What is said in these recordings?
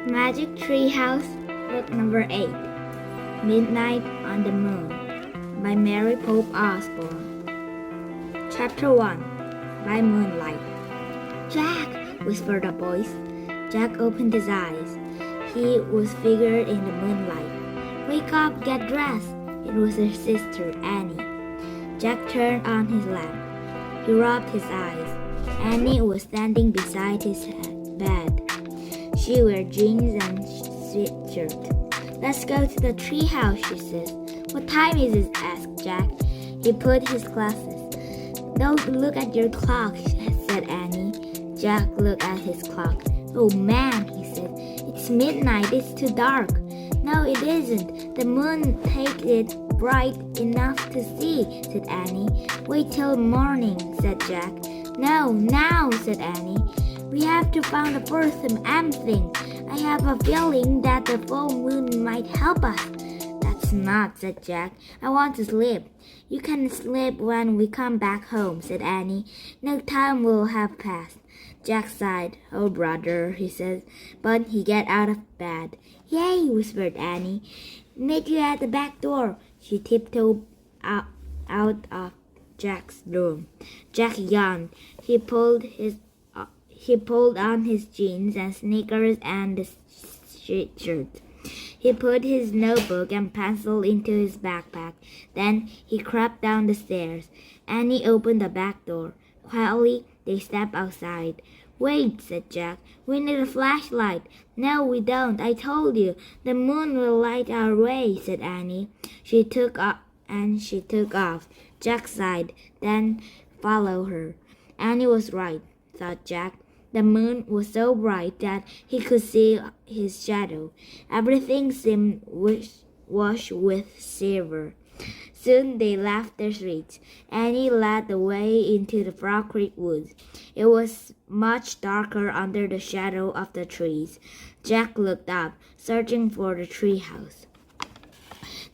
Magic Tree House, Book Number 8, Midnight on the Moon, by Mary Pope Osborne. Chapter 1, By Moonlight. Jack, whispered a voice. Jack opened his eyes. He was figured in the moonlight. Wake up, get dressed. It was his sister, Annie. Jack turned on his lamp. He rubbed his eyes. Annie was standing beside his bed. She wore jeans and sweatshirt. Let's go to the treehouse, she says. What time is it? Asked Jack. He put his glasses. Don't look at your clock, said Annie. Jack looked at his clock. Oh man, he said. It's midnight. It's too dark. No, it isn't. The moon takes it bright enough to see, said Annie. Wait till morning, said Jack. No, now, said Annie. We have to find the first M thing. I have a feeling that the full moon might help us. That's not, said Jack. I want to sleep. You can sleep when we come back home, said Annie. No time will have passed. Jack sighed. Oh, brother, he said, but he got out of bed. Yay, whispered Annie. Meet you at the back door. She tiptoed out of Jack's room. Jack yawned. He pulled on his jeans and sneakers and the shirt. He put his notebook and pencil into his backpack. Then he crept down the stairs. Annie opened the back door. Quietly, they stepped outside. Wait, said Jack. We need a flashlight. No, we don't. I told you. The moon will light our way, said Annie. She took off. Jack sighed, then followed her. Annie was right, thought Jack. The moon was so bright that he could see his shadow. Everything seemed washed with silver. Soon they left the streets. Annie led the way into the Frog Creek woods. It was much darker under the shadow of the trees. Jack looked up, searching for the tree house.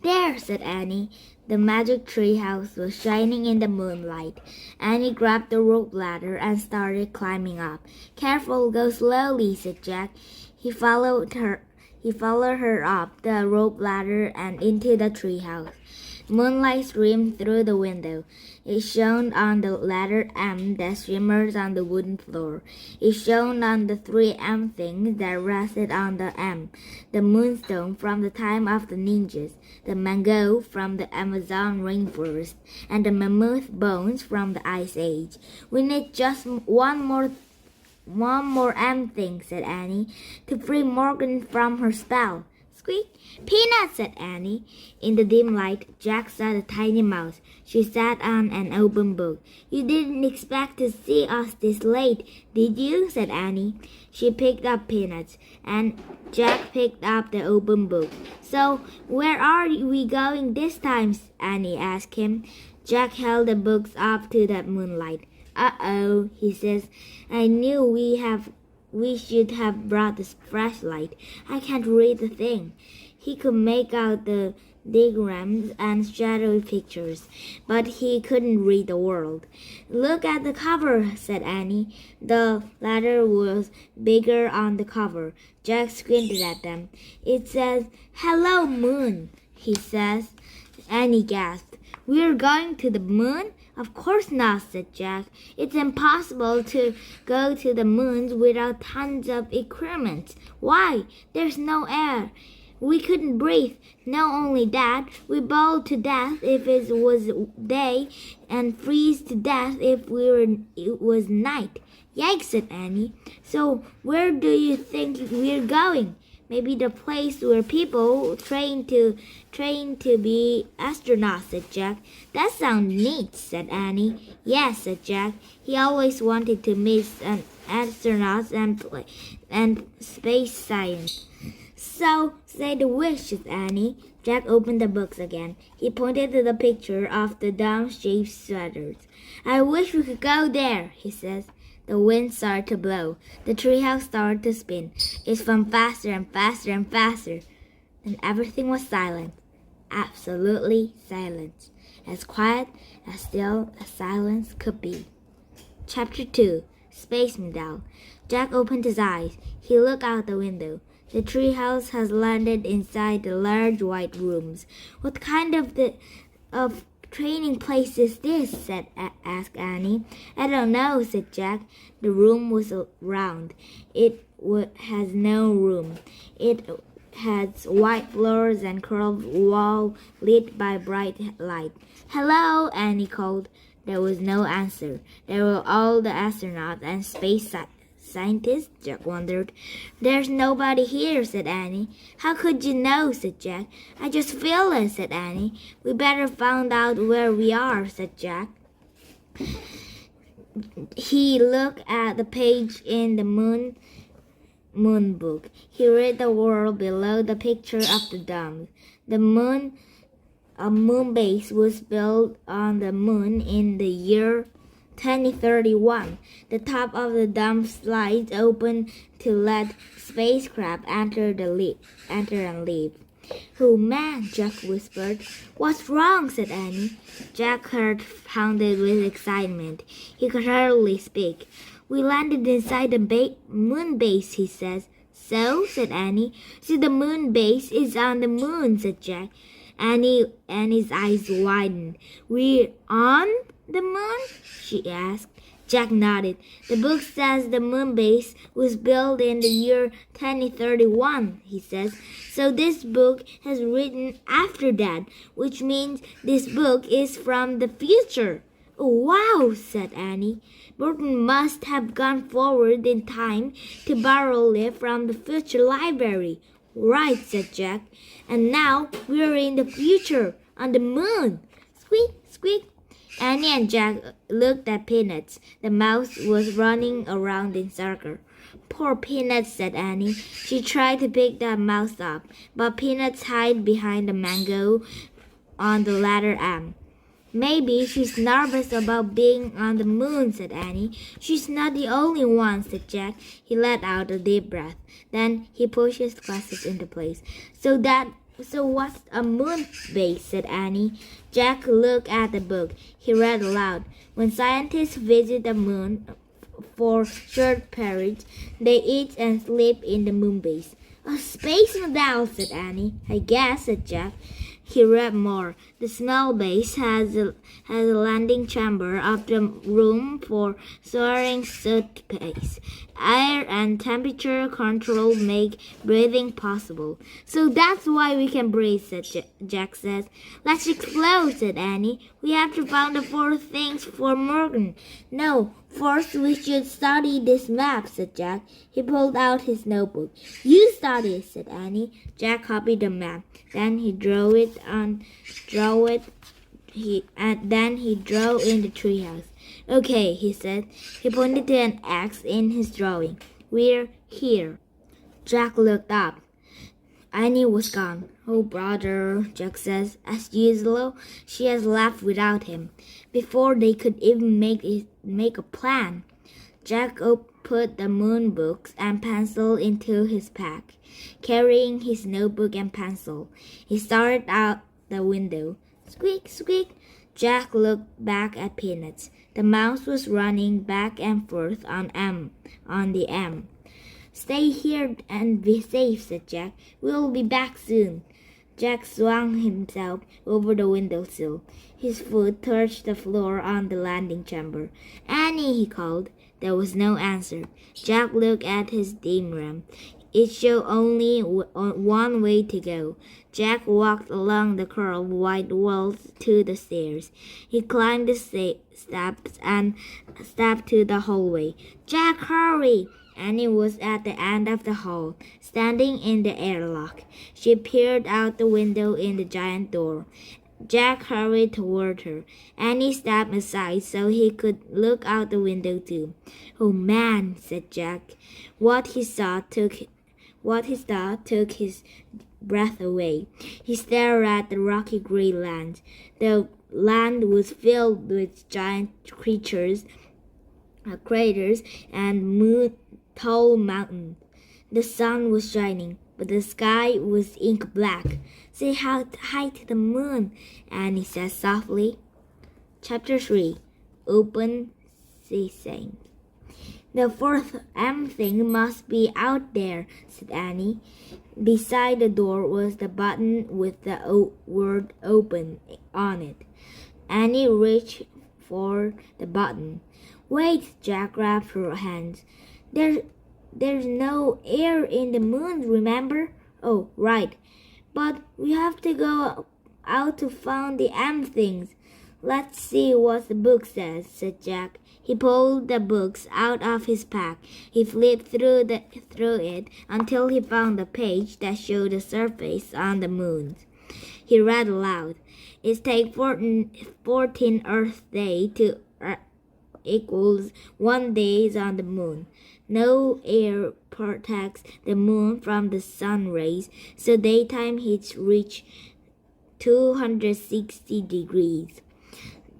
There, said Annie. The magic tree house was shining in the moonlight. Annie grabbed the rope ladder and started climbing up. Careful, go slowly, said Jack. He followed her up the rope ladder and into the tree house. Moonlight streamed through the window. It shone on the letter M that shimmered on the wooden floor. It shone on the 3M things that rested on the M. The moonstone from the time of the ninjas, the mango from the Amazon rainforest, and the mammoth bones from the Ice Age. We need just one more M thing, said Annie, to free Morgan from her spell. Squeak! Peanut, said Annie. In the dim light, Jack saw the tiny mouse. She sat on an open book. You didn't expect to see us this late, did you? Said Annie. She picked up Peanuts, and Jack picked up the open book. So, where are we going this time? Annie asked him. Jack held the books up to the moonlight. Uh-oh, he says. I knew we should have brought the flashlight. I can't read a thing. He could make out the diagrams and shadowy pictures, but he couldn't read the world. Look at the cover, said Annie. The letter was bigger on the cover. Jack squinted at them. It says, Hello, Moon, he says. Annie gasped. We're going to the moon? Of course not, said Jack. It's impossible to go to the moon without tons of equipment. Why? There's no air. We couldn't breathe. Not only that, we boil to death if it was day and freeze to death if it was night. Yikes, said Annie. So where do you think we're going? Maybe the place where people train to be astronauts, said Jack. That sounds neat, said Annie. Yes, said Jack. He always wanted to meet an astronaut and space science. So, say the wish, said Annie. Jack opened the books again. He pointed to the picture of the dome-shaped sweaters. I wish we could go there, he says. The wind started to blow. The treehouse started to spin. It spun faster and faster and faster. Then everything was silent. Absolutely silent. As quiet, as still as silence could be. Chapter 2. Space Medal. Jack opened his eyes. He looked out the window. The treehouse has landed inside the large white rooms. What kind of training place is this? asked Annie. I don't know, said Jack. The room was round. It has no room. It has white floors and curved wall lit by bright light. Hello, Annie called. There was no answer. There were all the astronauts and space scientists, Jack wondered. There's nobody here, said Annie. How could you know, said Jack. I just feel it, said Annie. We better find out where we are, said Jack. He looked at the page in the moon book. He read the word below the picture of the dome. A moon base was built on the moon in the year 2031. The top of the dome slides open to let spacecraft enter and leave. Oh man, Jack whispered. What's wrong? Said Annie. Jack's heart pounded with excitement. He could hardly speak. We landed inside the moon base, he says. So, said Annie. So the moon base is on the moon, said Jack. Annie's eyes widened. We're on the moon? She asked. Jack nodded. The book says the moon base was built in the year 2031, he says. So this book has written after that, which means this book is from the future. Oh, wow, said Annie. Burton must have gone forward in time to borrow it from the future library. Right, said Jack. And now we're in the future, on the moon. Squeak, squeak. Annie and Jack looked at Peanuts. The mouse was running around in circles. Poor Peanuts, said Annie. She tried to pick the mouse up, but Peanuts hid behind the mango on the ladder arm. Maybe she's nervous about being on the moon, said Annie. She's not the only one, said Jack. He let out a deep breath. Then he pushed his glasses into place. So what's a moon base? Said Annie. Jack looked at the book. He read aloud. When scientists visit the moon for short periods, they eat and sleep in the moon base. A space medal, said Annie. I guess, said Jack. He read more. The small base has a landing chamber of the room for storing suitcase. Air and temperature control make breathing possible. So that's why we can breathe, said Jack says. Let's explore, said Annie. We have to find the 4 things for Morgan. No, first we should study this map, said Jack. He pulled out his notebook. You study it, said Annie. Jack copied the map. Then he drew it in the treehouse. Okay, he said. He pointed to an X in his drawing. We're here. Jack looked up. Annie was gone. Oh, brother, Jack says. As usual, she has left without him. Before they could even make a plan. Jack put the moon books and pencil into his pack. Carrying his notebook and pencil, he started out the window. Squeak, squeak. Jack looked back at Peanuts. The mouse was running back and forth on the M. Stay here and be safe, said Jack. We'll be back soon. Jack swung himself over the windowsill. His foot touched the floor on the landing chamber. Annie, he called. There was no answer. Jack looked at his dim lamp. It showed only one way to go. Jack walked along the curved white walls to the stairs. He climbed the steps and stepped to the hallway. Jack, hurry! Annie was at the end of the hall, standing in the airlock. She peered out the window in the giant door. Jack hurried toward her. Annie stepped aside so he could look out the window too. Oh man, said Jack. What he saw took his breath away. He stared at the rocky gray land. The land was filled with giant craters and tall mountains. The sun was shining, but the sky was ink black. Say hi to the moon, Annie said softly. Chapter 3. Open Season. The fourth M thing must be out there, said Annie. Beside the door was the button with the word open on it. Annie reached for the button. Wait, Jack grabbed her hands. There's no air in the moon, remember? Oh, right. But we have to go out to find the M things. Let's see what the book says, said Jack. He pulled the books out of his pack. He flipped through it until he found the page that showed the surface on the moon. He read aloud. It takes 14 Earth Day to equals 1 day on the moon. No air protects the moon from the sun rays, so daytime heat reach 260 degrees.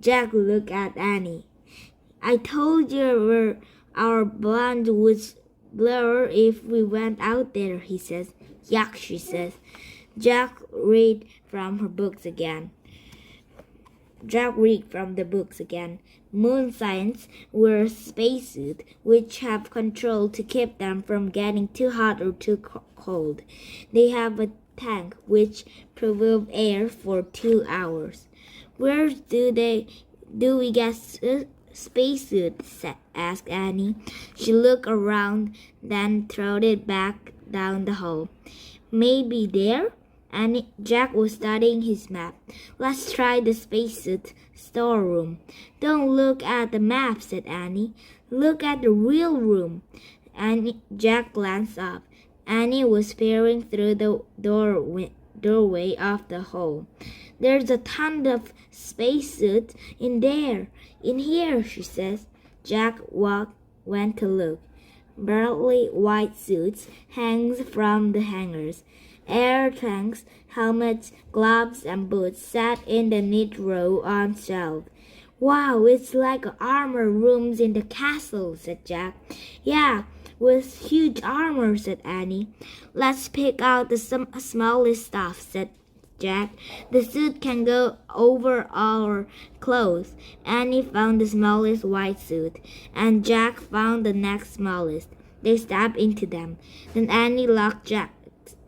Jack looked at Annie. I told you our bond would blur if we went out there, he says. Yuck, she says. Jack read from the books again. Moon science wear spacesuits which have control to keep them from getting too hot or too cold. They have a tank which provides air for 2 hours. Where do we get spacesuits? Asked Annie. She looked around, then threw it back down the hall. Maybe there? Jack was studying his map. Let's try the spacesuit storeroom. Don't look at the map, said Annie. Look at the real room. Jack glanced up. Annie was peering through the doorway of the hall. There's a ton of spacesuits in here, she says. Jack went to look. Brightly white suits hangs from the hangers. Air tanks, helmets, gloves, and boots sat in the neat row on shelves. Wow, it's like armor rooms in the castle, said Jack. Yeah, with huge armor, said Annie. Let's pick out the smallest stuff, said Jack. The suit can go over our clothes. Annie found the smallest white suit, and Jack found the next smallest. They stepped into them. Then Annie locked Jack's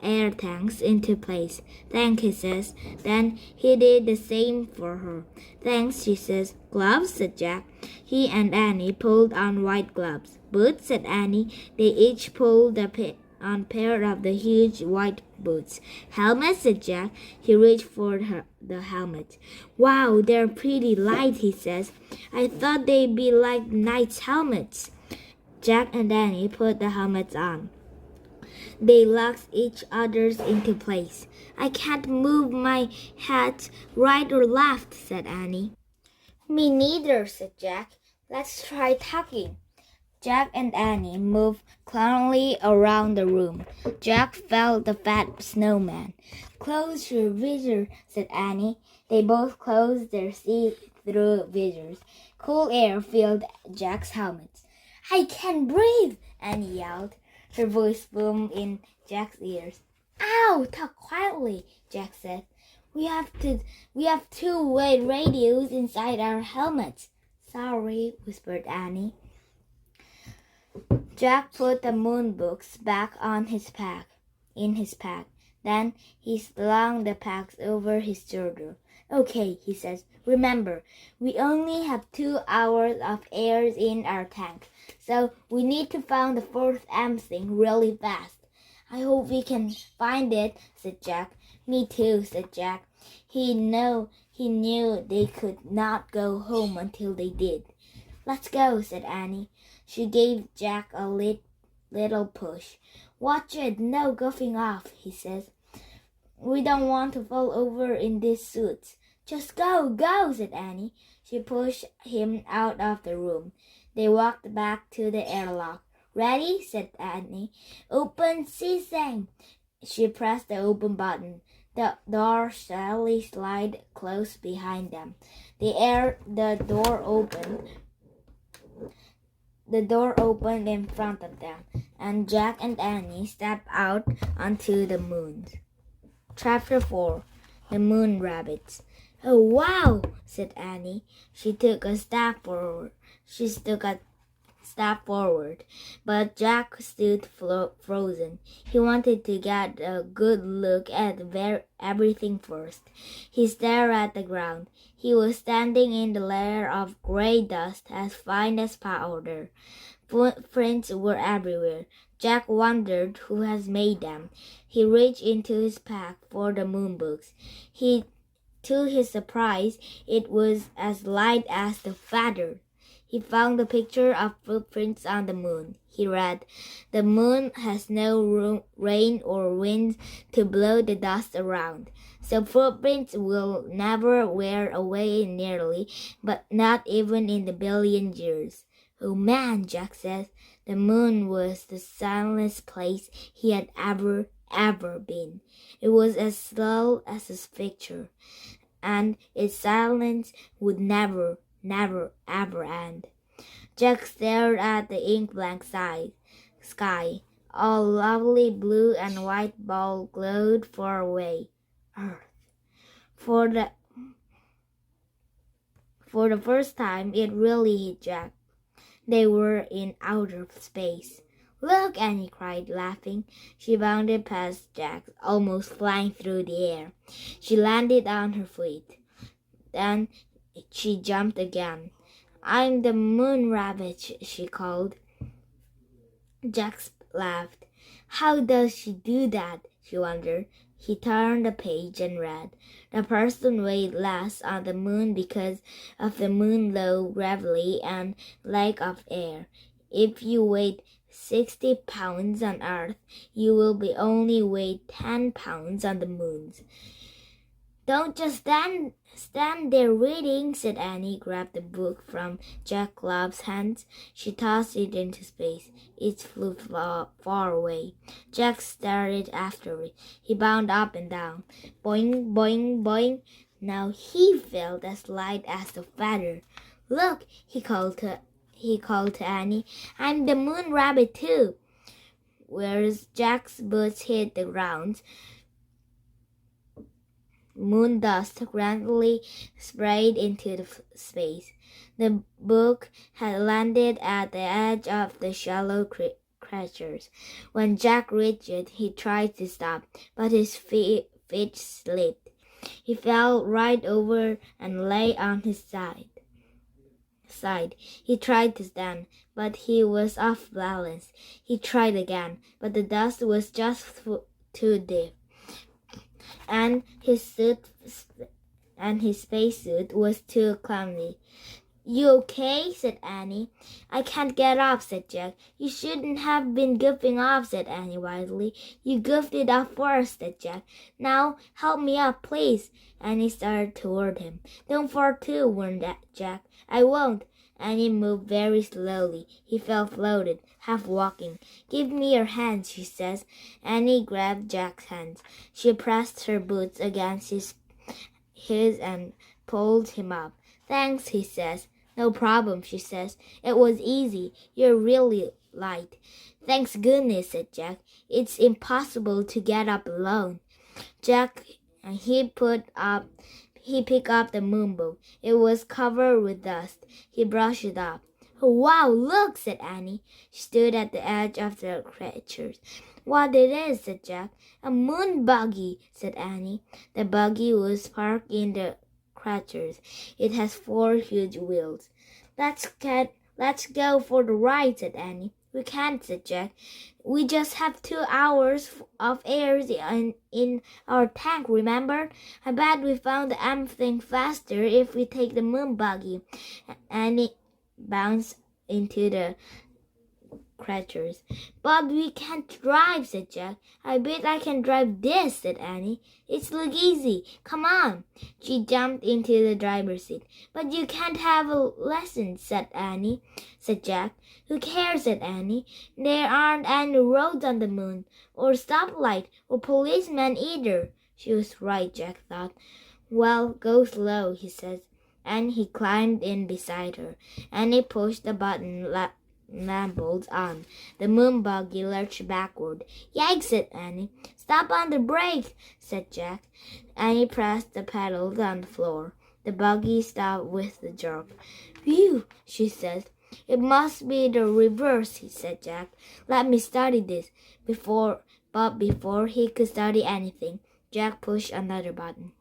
air tanks into place. Thanks, he says. Then he did the same for her. Thanks, she says. Gloves, said Jack. He and Annie pulled on white gloves. Boots, said Annie. They each pulled on pair of the huge white boots. Helmets, said Jack. He reached for the helmet. Wow, they're pretty light, he says. I thought they'd be like knights' helmets. Jack and Annie put the helmets on. They locked each other's into place. I can't move my hat right or left, said Annie. Me neither, said Jack. Let's try tucking. Jack and Annie moved clumsily around the room. Jack felt the fat snowman. Close your visor, said Annie. They both closed their see-through visors. Cool air filled Jack's helmet. I can't breathe, Annie yelled. Her voice boomed in Jack's ears. Ow! Talk quietly, Jack said. We have two-way radios inside our helmets. Sorry, whispered Annie. Jack put the moon books back in his pack. Then he slung the packs over his shoulder. Okay, he says. Remember, we only have 2 hours of air in our tank, so we need to find the fourth M thing really fast. I hope we can find it, said Jack. Me too, said Jack. He knew they could not go home until they did. Let's go, said Annie. She gave Jack a little push. Watch it, no goofing off, he says. We don't want to fall over in these suits. Just go, said Annie. She pushed him out of the room. They walked back to the airlock. Ready? Said Annie. Open sesame. She pressed the open button. The door slowly slid closed behind them. The door opened in front of them, and Jack and Annie stepped out onto the moon. Chapter 4. The Moon Rabbits. Oh, wow, said Annie. She took a step forward. step forward, but Jack stood frozen. He wanted to get a good look at everything first. He stared at the ground. He was standing in the layer of gray dust as fine as powder. Footprints were everywhere. Jack wondered who had made them. He reached into his pack for the moon books. To his surprise, it was as light as the feather. He found a picture of footprints on the moon. He read, "The moon has no rain or wind to blow the dust around, so footprints will never wear away nearly, but not even in the billion years." "Oh man," Jack said. The moon was the silentest place he had ever been. It was as still as his picture, and its silence would never, ever end. Jack stared at the ink-blank sky. A lovely blue and white ball glowed far away. Earth. For the first time, it really hit Jack. They were in outer space. "Look!" Annie cried, laughing. She bounded past Jack, almost flying through the air. She landed on her feet. Then she jumped again. "I'm the moon rabbit," she called. Jack laughed. How does she do that? She wondered. He turned the page and read, "The person weighed less on the moon because of the moon's low gravity and lack of air. If you weigh 60 pounds on Earth, you will be only weigh 10 pounds on the moon." "Don't just stand there reading," said Annie, grabbed the book from Jack Love's hands. She tossed it into space. It flew far away. Jack started after it. He bounced up and down. Boing, boing, boing. Now he felt as light as a feather. "Look," he called to Annie. "I'm the moon rabbit too." Whereas Jack's boots hit the ground, moon dust grandly sprayed into the space. The book had landed at the edge of the shallow craters. When Jack reached it, he tried to stop, but his feet slipped. He fell right over and lay on his side. He tried to stand, but he was off balance. He tried again, but the dust was just too deep, and his spacesuit was too clumsy. "You okay?" said Annie. "I can't get up," said Jack. "You shouldn't have been goofing off," said Annie wisely. "You goofed it off first," said Jack. "Now help me up, please." Annie started toward him. "Don't fall too," warned Jack. "I won't." Annie moved very slowly. He felt floated, half walking. "Give me your hands," she says. Annie grabbed Jack's hands. She pressed her boots against his and pulled him up. "Thanks," he says. "No problem," she says. "It was easy. You're really light." "Thanks goodness," said Jack. "It's impossible to get up alone." He picked up the moon book. It was covered with dust. He brushed it up. "Oh, wow, look," said Annie. She stood at the edge of the craters. "What it is," said Jack. "A moon buggy," said Annie. The buggy was parked in the craters. It has 4 huge wheels. Let's go for the ride," said Annie. "We can't," said Jack. "We just have 2 hours of air in our tank, remember? I bet we found everything faster if we take the moon buggy." Annie bounced into the craters. "But we can't drive," said Jack. "I bet I can drive this," said Annie. "It's look easy. Come on." She jumped into the driver's seat. "But you can't have a lesson," said Jack. "Who cares?" said Annie. "There aren't any roads on the moon, or stoplight, or policemen either." She was right, Jack thought. "Well, go slow," he said, and he climbed in beside her. Annie pushed the button lamps on. The moon buggy lurched backward. "Yikes," said Annie. "Stop on the brake," said Jack. Annie pressed the pedals on the floor. The buggy stopped with a jerk. "Phew," she said. It must be the reverse, said Jack. Let me study this. But before he could study anything, Jack pushed another button.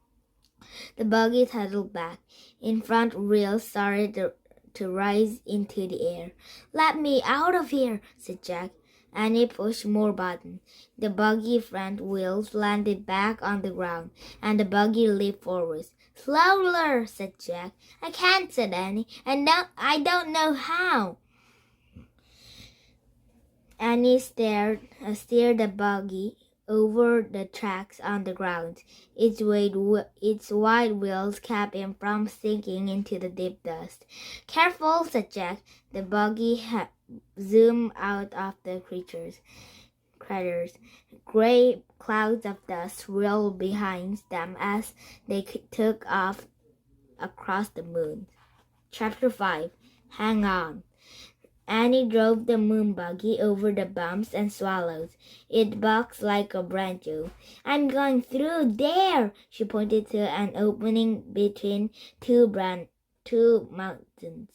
The buggy settled back. In front, wheels started to rise into the air. Let me out of here, said Jack. Annie pushed more buttons. The buggy front wheels landed back on the ground, and the buggy leaped forward. Slower, said Jack. I can't, said Annie. I don't know how. Annie steered the buggy over the tracks on the ground. Its wide wheels kept it from sinking into the deep dust. Careful, said Jack. The buggy zoomed out of the craters. Gray clouds of dust rolled behind them as they took off across the moon. Chapter 5. Hang on. Annie drove the moon buggy over the bumps and swallows. It bucked like a banjo. I'm going through there, she pointed to an opening between two mountains.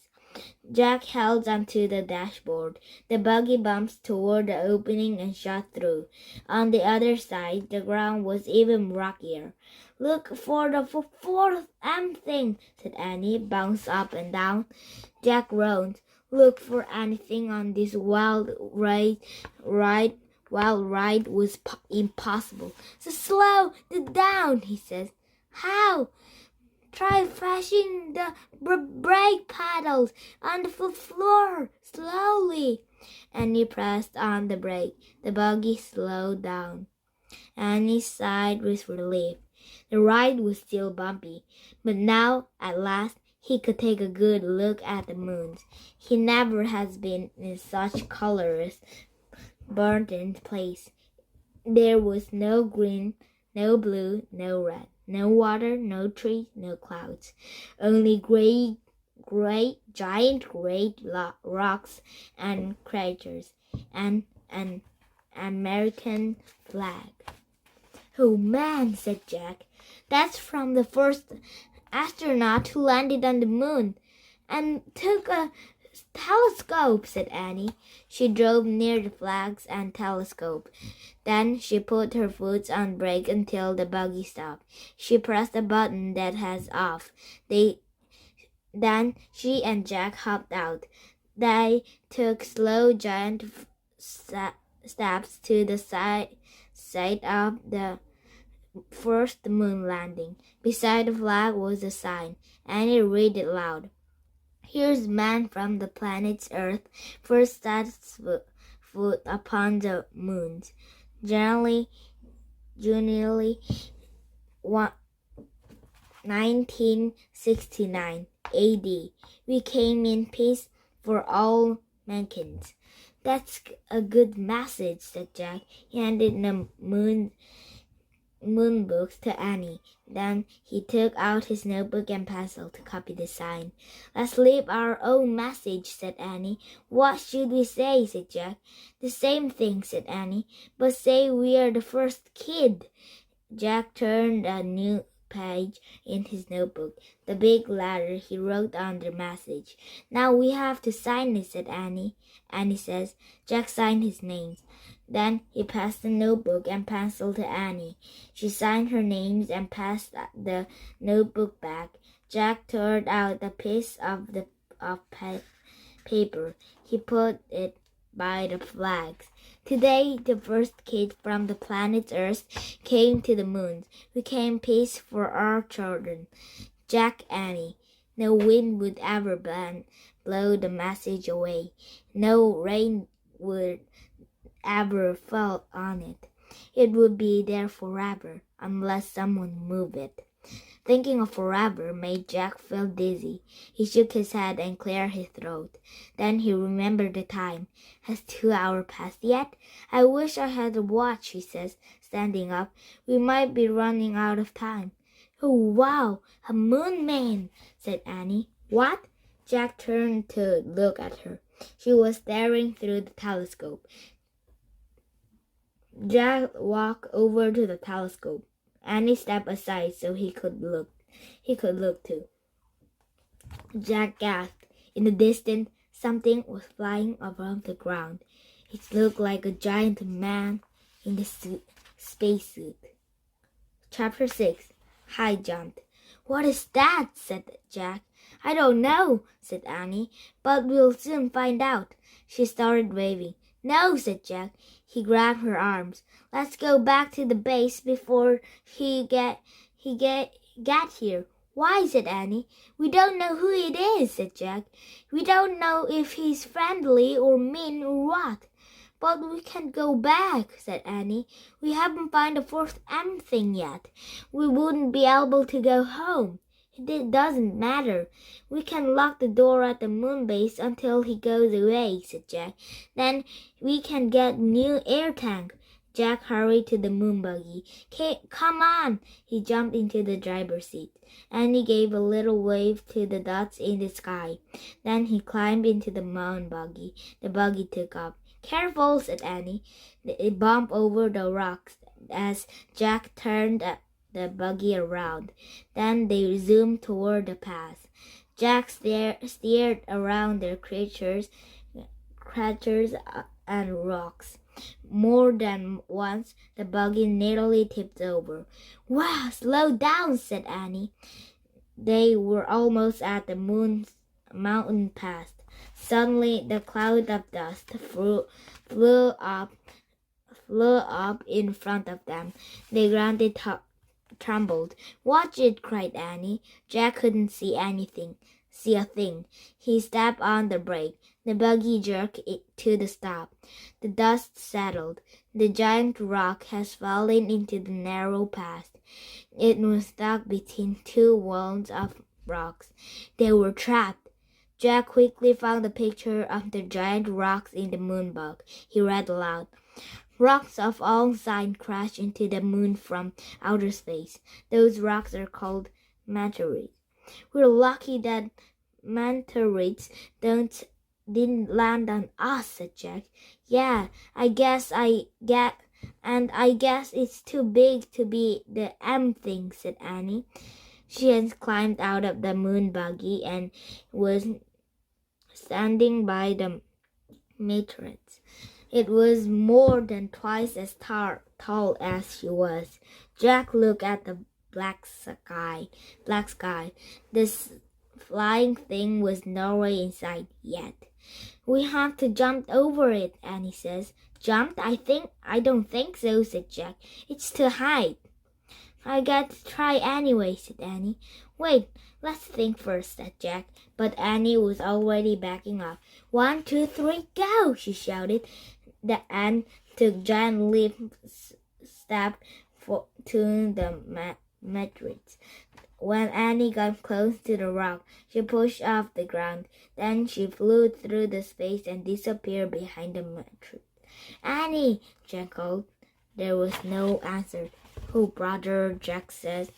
Jack held onto the dashboard. The buggy bumped toward the opening and shot through. On the other side, the ground was even rockier. Look for the fourth thing, said Annie, bounced up and down. Jack groaned. Look for anything on this wild ride was impossible. So slow it down, he said. How? Try pressing the brake pedals on the floor slowly. Annie pressed on the brake. The buggy slowed down. Annie sighed with relief. The ride was still bumpy, but now, at last, he could take a good look at the moons. He never has been in such colorless, burnt-in place. There was no green, no blue, no red, no water, no trees, no clouds. Only giant rocks and craters, and an American flag. Oh man, said Jack. That's from the first astronaut who landed on the moon and took a telescope, said Annie. She drove near the flags and telescope. Then she put her foot on brake until the buggy stopped. She pressed a button that has off. Then she and Jack hopped out. They took slow giant steps to the side of the first moon landing. Beside the flag was a sign. Annie read it loud. Here's man from the planet Earth first sets foot upon the moons. January 1969 AD. We came in peace for all mankind. That's a good message, said Jack. He handed the moon books to Annie. Then he took out his notebook and pencil to copy the sign. Let's leave our own message, said Annie. What should we say, said Jack. The same thing, said Annie, but say we are the first kid. Jack turned a new page in his notebook. The big letter he wrote on the message. Now we have to sign it, said Annie. Annie says. Jack signed his name. Then he passed the notebook and pencil to Annie. She signed her names and passed the notebook back. Jack tore out a piece of paper. He put it by the flags. Today, the first kid from the planet Earth came to the moon. We came peace for our children. Jack, Annie. No wind would ever blow the message away. No rain would ever fall on it. It would be there forever, unless someone moved it. Thinking of forever made Jack feel dizzy. He shook his head and cleared his throat. Then he remembered the time. Has 2 hours passed yet? I wish I had a watch, he says, standing up. We might be running out of time. Oh, wow, a moon man, said Annie. What? Jack turned to look at her. She was staring through the telescope. Jack walked over to the telescope. Annie stepped aside so he could look too. Jack gasped. In the distance, Something was flying above the ground. It looked like a giant man in the spacesuit. Chapter 6. High Jump. What is that? Said Jack. I don't know, said Annie, but we'll soon find out. She started waving. No, said Jack. He grabbed her arms. Let's go back to the base before he get here. Why? Said Annie. We don't know who it is, said Jack. We don't know if he's friendly or mean or what. But we can't go back, said Annie. We haven't found the fourth M thing yet. We wouldn't be able to go home. It doesn't matter. We can lock the door at the moon base until he goes away, said Jack. Then we can get new air tank. Jack hurried to the moon buggy. Come on! He jumped into the driver's seat. Annie gave a little wave to the dots in the sky. Then he climbed into the moon buggy. The buggy took off. Careful, said Annie. It bumped over the rocks as Jack turned the buggy around. Then they zoomed toward the path. Jack steered around the craters and rocks. More than once, the buggy nearly tipped over. Wow, slow down, said Annie. They were almost at the mountain pass. Suddenly, the cloud of dust flew up in front of them. The ground trembled. Watch it, cried Annie. Jack couldn't see a thing. He stepped on the brake. The buggy jerked it to the stop. The dust settled. The giant rock has fallen into the narrow path. It was stuck between two walls of rocks. They were trapped. Jack quickly found a picture of the giant rocks in the moon bug. He read aloud. Rocks of all sizes crash into the moon from outer space. Those rocks are called meteorites. We're lucky that meteorites didn't land on us, said Jack. Yeah, I guess it's too big to be the M thing, said Annie. She had climbed out of the moon buggy and was standing by the meteorites. It was more than twice as tall as she was. Jack looked at the black sky. This flying thing was nowhere in sight yet. We have to jump over it, Annie says. Jumped? I don't think so, said Jack. It's too high. I got to try anyway, said Annie. Wait, let's think first, said Jack. But Annie was already backing up. 1, 2, 3, go! She shouted. The ant took giant leaps, stepped to the meteorites. When Annie got close to the rock, she pushed off the ground. Then she flew through the space and disappeared behind the meteorite. Annie, Jack called. There was no answer. Oh, brother, Jack said.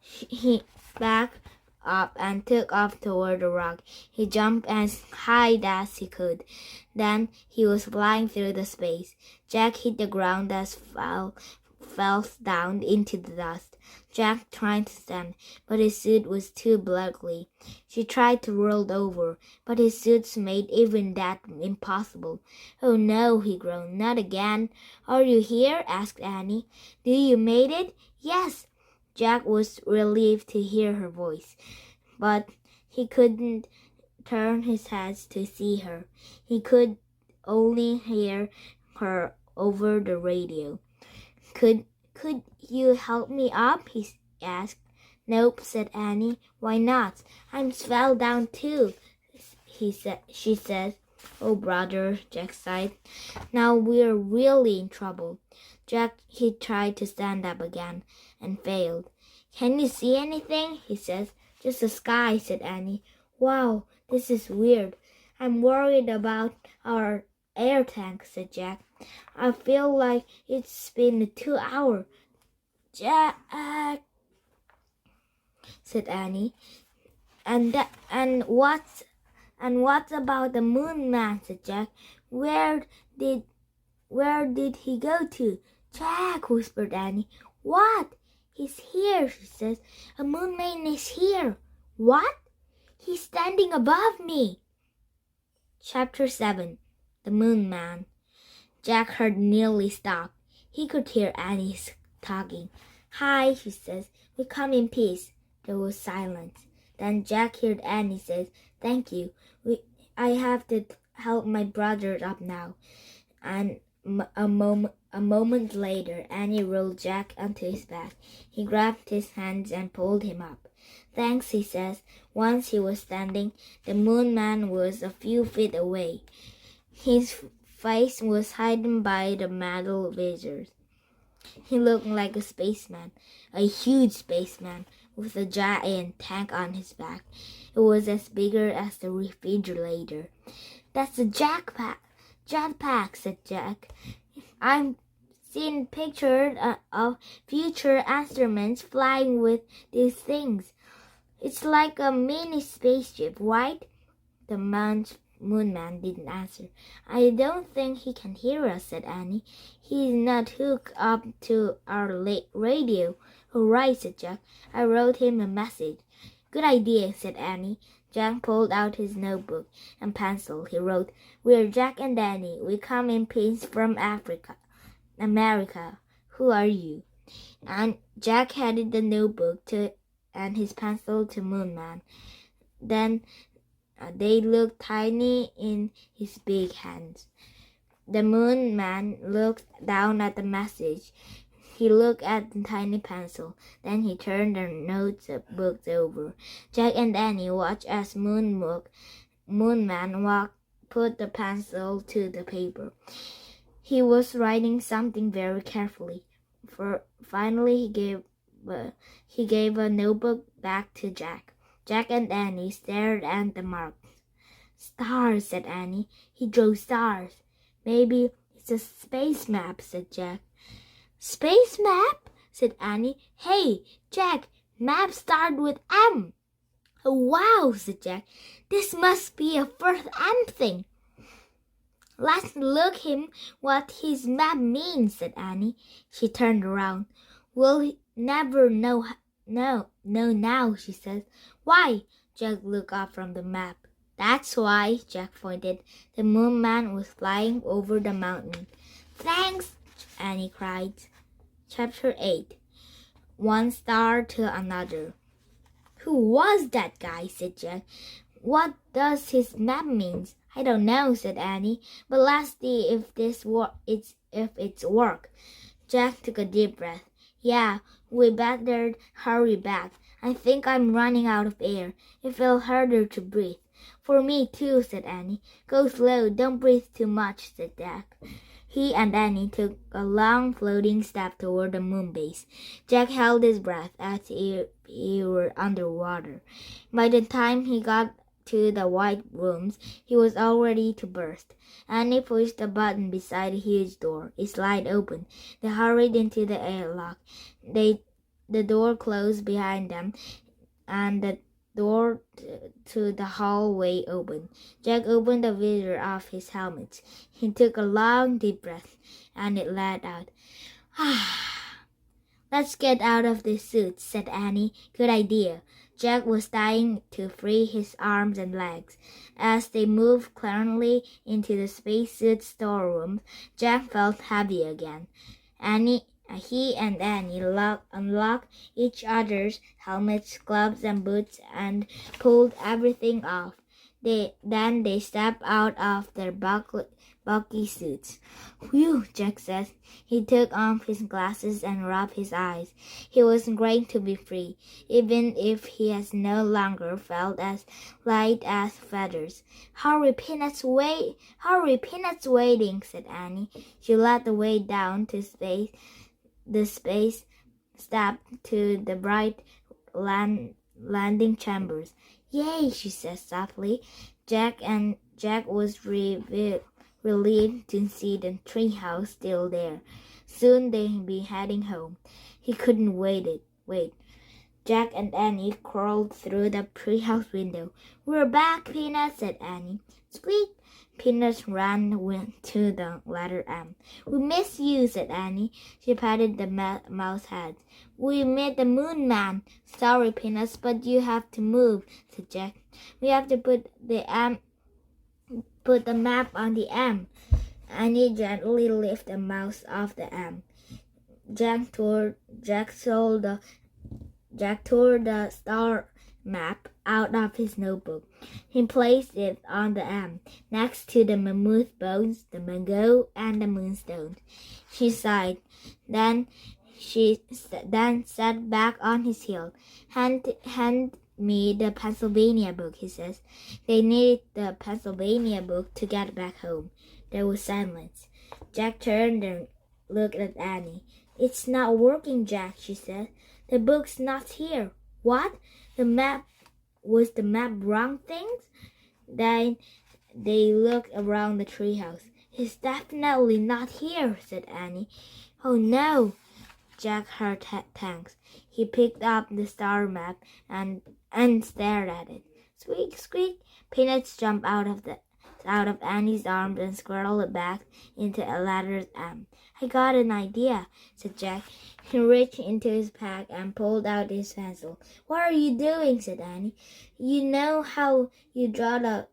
He backed up and took off toward the rock. He jumped as high as he could. Then he was flying through the space. Jack hit the ground and fell down into the dust. Jack tried to stand, but his suit was too bulky. She tried to roll over, but his suits made even that impossible. Oh no, he groaned. Not again. Are you here? Asked Annie. Do you made it? Yes. Jack was relieved to hear her voice, but he couldn't turn his head to see her. He could only hear her over the radio. Could you help me up? He asked. Nope, said Annie. Why not? I'm fell down too, she said. Oh, brother, Jack sighed. Now we're really in trouble. He tried to stand up again and failed. Can you see anything? He said. Just the sky, said Annie. Wow, this is weird. I'm worried about our air tank, said Jack. I feel like it's been 2 hours. Jack, said Annie. And what's about the moon man? Said Jack. Where did he go to? Jack, whispered Annie. What? He's here, she says. A moon man is here. What? He's standing above me. Chapter 7 The Moon Man. Jack heard nearly stop. He could hear Annie talking. Hi, she says. We come in peace. There was silence. Then Jack heard Annie say, Thank you. I have to help my brother up now. And a moment later, Annie rolled Jack onto his back. He grabbed his hands and pulled him up. Thanks, he says. Once he was standing, the Moon Man was a few feet away. His face was hidden by the metal visors. He looked like a spaceman, a huge spaceman, with a giant tank on his back. It was as big as the refrigerator. That's a jetpack, said Jack. I've seen pictures of future astronauts flying with these things. It's like a mini spaceship, right? The Moon Man didn't answer. I don't think he can hear us, said Annie. He's not hooked up to our radio. All right, said Jack. I wrote him a message. Good idea, said Annie. Jack pulled out his notebook and pencil. He wrote, We're Jack and Danny. We come in peace from America. Who are you? And Jack handed the notebook and his pencil to Moon Man. Then they looked tiny in his big hands. The Moon Man looked down at the message. He looked at the tiny pencil. Then he turned the notebook over. Jack and Danny watched as Moon Man put the pencil to the paper. He was writing something very carefully. Finally, he gave a notebook back to Jack. Jack and Annie stared at the marks. Stars, said Annie. He drew stars. Maybe it's a space map, said Jack. Space map? Said Annie. Hey, Jack, maps start with M. Oh, wow, said Jack. This must be a first M thing. Let's look him what his map means, said Annie. She turned around. We'll never know now, she says. Why? Jack looked up from the map. That's why, Jack pointed. The Moon Man was flying over the mountain. Thanks, Annie cried. Chapter 8 One Star to Another. Who was that guy? Said Jack. What does his map mean? I don't know, said Annie. But let's see if it's work. Jack took a deep breath. Yeah, we better hurry back. I think I'm running out of air. It felt harder to breathe. For me too, said Annie. Go slow, don't breathe too much, said Jack. He and Annie took a long floating step toward the moon base. Jack held his breath as he were underwater. By the time he got to the white rooms, he was all ready to burst. Annie pushed a button beside a huge door. It slid open. They hurried into the airlock. The door closed behind them, and the door to the hallway opened. Jack opened the visor of his helmet. He took a long, deep breath, and it let out. Let's get out of this suit, said Annie. Good idea. Jack was dying to free his arms and legs. As they moved clumsily into the spacesuit storeroom, Jack felt heavy again. He and Annie unlocked each other's helmets, gloves, and boots and pulled everything off. Then they stepped out of their bulky suits. Whew, Jack said. He took off his glasses and rubbed his eyes. He was great to be free, even if he has no longer felt as light as feathers. Hurry, Peanuts, waiting, said Annie. She led the way down to the space step to the bright landing chambers. Yay, she said softly. Jack was relieved to see the treehouse still there. Soon they'd be heading home. He couldn't wait. Jack and Annie crawled through the treehouse window. We're back, Peanuts, said Annie. Squeak! Peanuts went to the letter M. We miss you, said Annie. She patted the mouse head. We met the Moon Man. Sorry, Peanuts, but you have to move, said Jack. We have to put the Put the map on the M. Annie gently lifted the mouse off the M. Jack tore the star map out of his notebook. He placed it on the M, next to the mammoth bones, the mango, and the moonstone. She sighed. Then sat back on his heel. Hand me the Pennsylvania book, he says. They needed the Pennsylvania book to get back home. There was silence. Jack turned and looked at Annie. It's not working, Jack, she said. The book's not here. What? Was the map wrong things? Then they looked around the treehouse. It's definitely not here, said Annie. Oh no. Jack heard thanks. He picked up the star map and stared at it. Squeak, squeak. Peanuts jumped out of Annie's arms and squirreled back into a ladder's M. I got an idea, said Jack. He reached into his pack and pulled out his pencil. What are you doing? Said Annie. You know how you draw the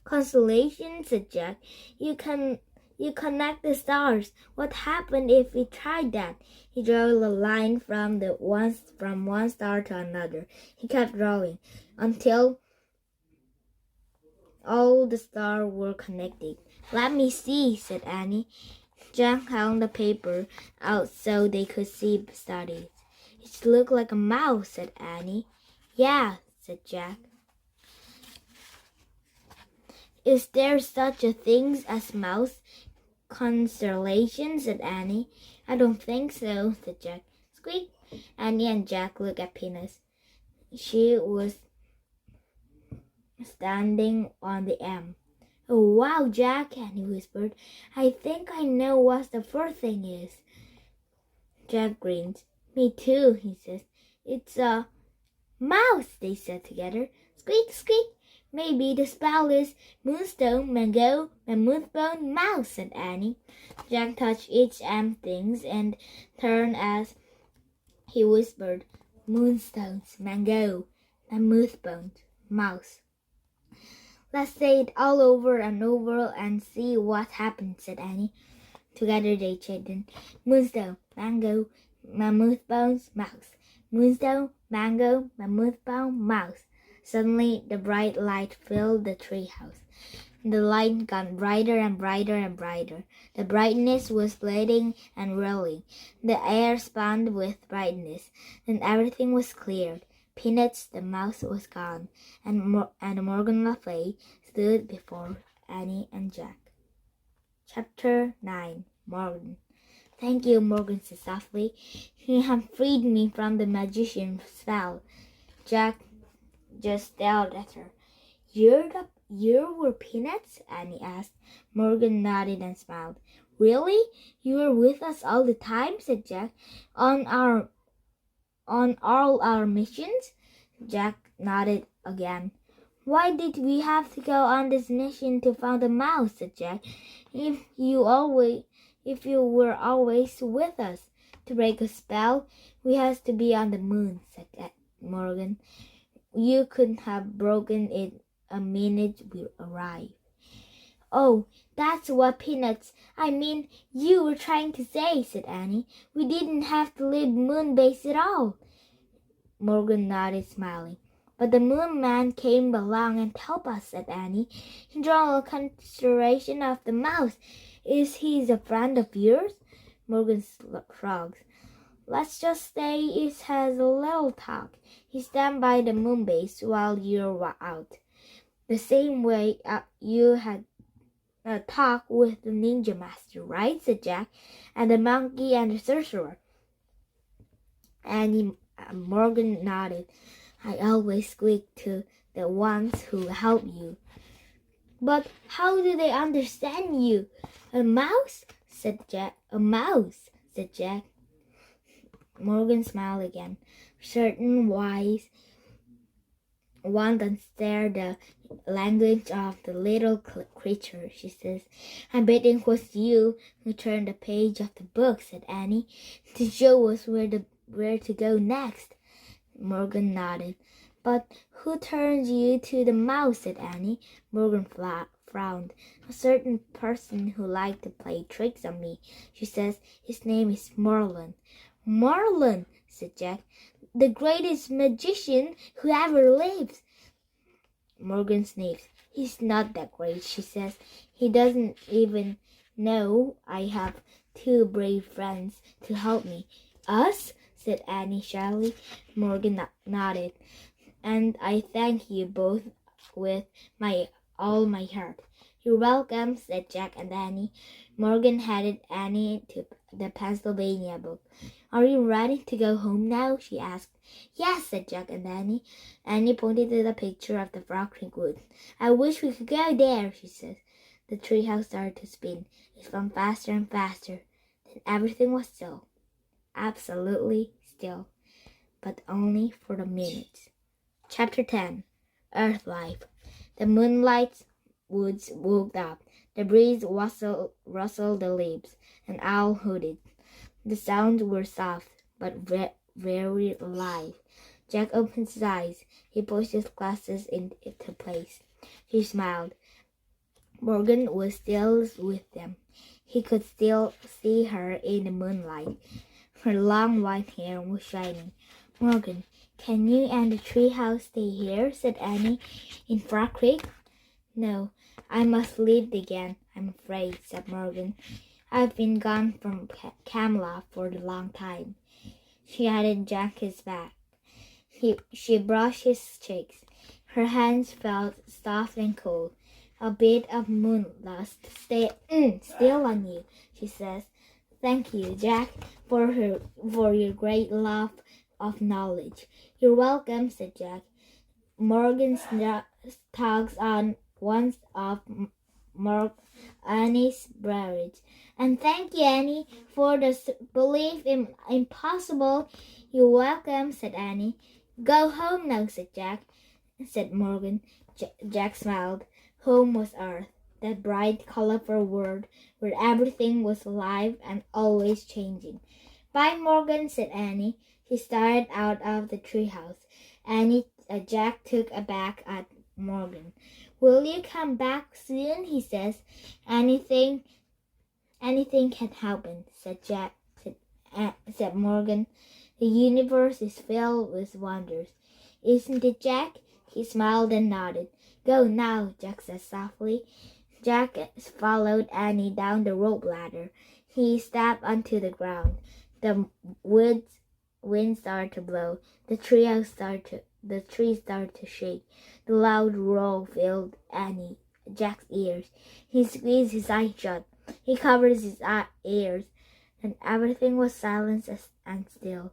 constellation, said Jack. You connect the stars. What happened if we tried that? He drew a line from one star to another. He kept drawing until all the stars were connected. Let me see, said Annie. Jack held the paper out so they could see studies. It looked like a mouse, said Annie. Yeah, said Jack. Is there such a thing as mouse constellation? Said Annie. I don't think so, said Jack. Squeak! Annie and Jack looked at Peanuts. She was standing on the M. Oh, wow, Jack, Annie whispered. I think I know what the first thing is. Jack grinned. Me too, he says. It's a mouse, they said together. Squeak, squeak. Maybe the spell is moonstone, mango, mammoth bone, mouse, said Annie. Jack touched each M things and turned as he whispered, moonstones, mango, mammoth bones, mouse. Let's say it all over and see what happens, said Annie. Together they chanted, moonstone, mango, mammoth bones, mouse. Moonstone, mango, mammoth bone, mouse. Suddenly, the bright light filled the treehouse. The light got brighter and brighter and brighter. The brightness was bleeding and whirling. The air spun with brightness. Then everything was cleared. Peanuts, the mouse, was gone, and Morgan Le Fay stood before Annie and Jack. Chapter 9. Morgan. Thank you, Morgan said softly. You have freed me from the magician's spell. Jack just stared at her. You were Peanuts? Annie asked. Morgan nodded and smiled. Really? You were with us all the time? Said Jack. On all our missions? Jack nodded again. Why did we have to go on this mission to find the mouse? Said Jack. If you were always with us to break a spell, we had to be on the moon, said Morgan. You couldn't have broken it a minute we arrived. Oh, that's what Peanuts, I mean, you were trying to say, said Annie. We didn't have to leave moon base at all. Morgan nodded, smiling. But the moon man came along and helped us, said Annie. He drew a constellation of the mouse. Is he a friend of yours? Morgan shrugged. Let's just say it has a little talk. He stand by the moon base while you were out. The same way you had a talk with the ninja master, right? Said Jack. And the monkey and the sorcerer. And Morgan nodded. I always squeak to the ones who help you. But how do they understand you? A mouse? Said Jack. A mouse, said Jack. Morgan smiled again. Certain wise one understands the language of the little creature, she says. I bet it was you who turned the page of the book, said Annie, to show us where to go next. Morgan nodded. But who turns you to the mouse? Said Annie. Morgan frowned. A certain person who liked to play tricks on me. She says his name is Merlin. Merlin, said Jack. The greatest magician who ever lived. Morgan sniffed. He's not that great, she says. He doesn't even know I have 2 brave friends to help me. Us? Said Annie shyly. Morgan nodded. And I thank you both with all my heart. You're welcome, said Jack and Annie. Morgan handed Annie to the Pennsylvania book. Are you ready to go home now? She asked. Yes, said Jack and Annie. Annie pointed to the picture of the Frog Creek Woods. I wish we could go there, she said. The treehouse started to spin. It spun faster and faster. Then everything was still. Absolutely still. But only for a minute. Chapter 10. Earth Life. The moonlight woods woke up. The breeze rustled the leaves. An owl hooted. The sounds were soft, but very alive. Jack opened his eyes. He pushed his glasses into place. He smiled. Morgan was still with them. He could still see her in the moonlight. Her long white hair was shining. Morgan, can you and the treehouse stay here? Said Annie. In Frog Creek? No, I must leave again, I'm afraid, said Morgan. I've been gone from Camelot for a long time. She added Jack his back. She brushed his cheeks. Her hands felt soft and cold. A bit of moonlust still on you, she says. Thank you, Jack, for your great love of knowledge. You're welcome, said Jack. Morgan tugs on one of Annie's braids. And thank you, Annie, for the belief in impossible. You're welcome, said Annie. Go home now, said Morgan. Jack smiled. Home was Earth, that bright, colorful world where everything was alive and always changing. Bye, Morgan, said Annie. He started out of the treehouse. Jack took a back at Morgan. Will you come back soon? He says. Anything can happen, said Morgan. The universe is filled with wonders. Isn't it, Jack? He smiled and nodded. Go now, Jack said softly. Jack followed Annie down the rope ladder. He stepped onto the ground. The wind started to blow. The trees started to shake. The loud roar filled Jack's ears. He squeezed his eyes shut. He covered his ears, and everything was silent and still.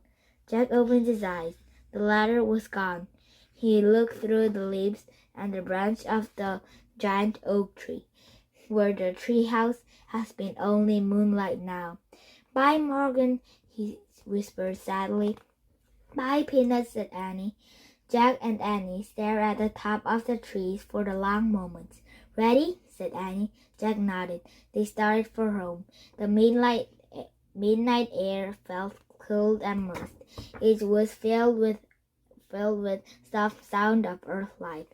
Jack opened his eyes. The ladder was gone. He looked through the leaves and the branch of the giant oak tree. Where the treehouse has been only moonlight now. Bye, Morgan, he whispered sadly. Bye, Peanuts, said Annie. Jack and Annie stared at the top of the trees for the long moments. Ready? Said Annie. Jack nodded. They started for home. The midnight air felt cold and moist. It was filled with soft sound of earth life.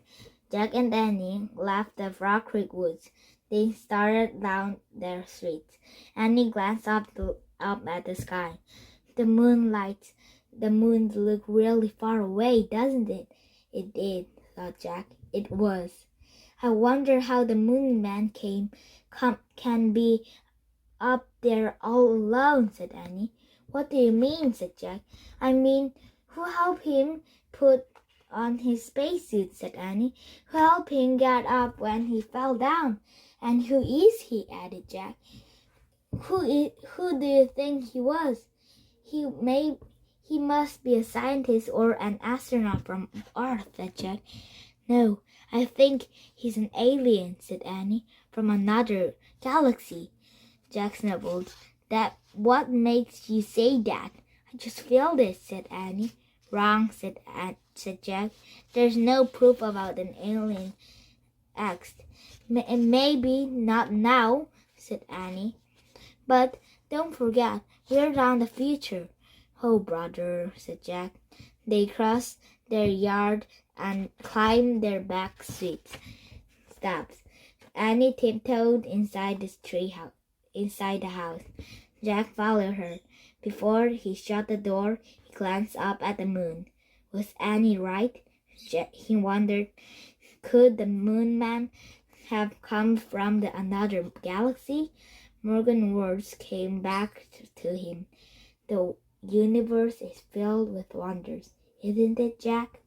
Jack and Annie left the Frog Creek Woods. They started down their streets. Annie glanced up at the sky. The moon looked really far away, doesn't it? It did, thought Jack. It was. I wonder how the Moon Man can be up there all alone, said Annie. What do you mean, said Jack. I mean, who helped him put on his spacesuit, said Annie. Who helped him get up when he fell down? And who is he, added Jack. Who do you think he was? He must be a scientist or an astronaut from Earth, said Jack. No, I think he's an alien, said Annie, from another galaxy. Jack snubbled. What makes you say that? I just feel this, said Annie. Wrong, said Jack. There's no proof about an alien asked. Maybe not now, said Annie. But don't forget, we're down the future. Oh, brother, said Jack. They crossed their yard and climbed their back steps. Annie tiptoed inside the house. Jack followed her. Before he shut the door, he glanced up at the moon. Was Annie right? He wondered, could the moon man have come from another galaxy? Morgan's words came back to him. The universe is filled with wonders, isn't it, Jack?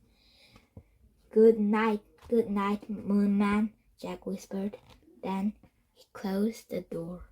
Good night, moon man, Jack whispered. Then he closed the door.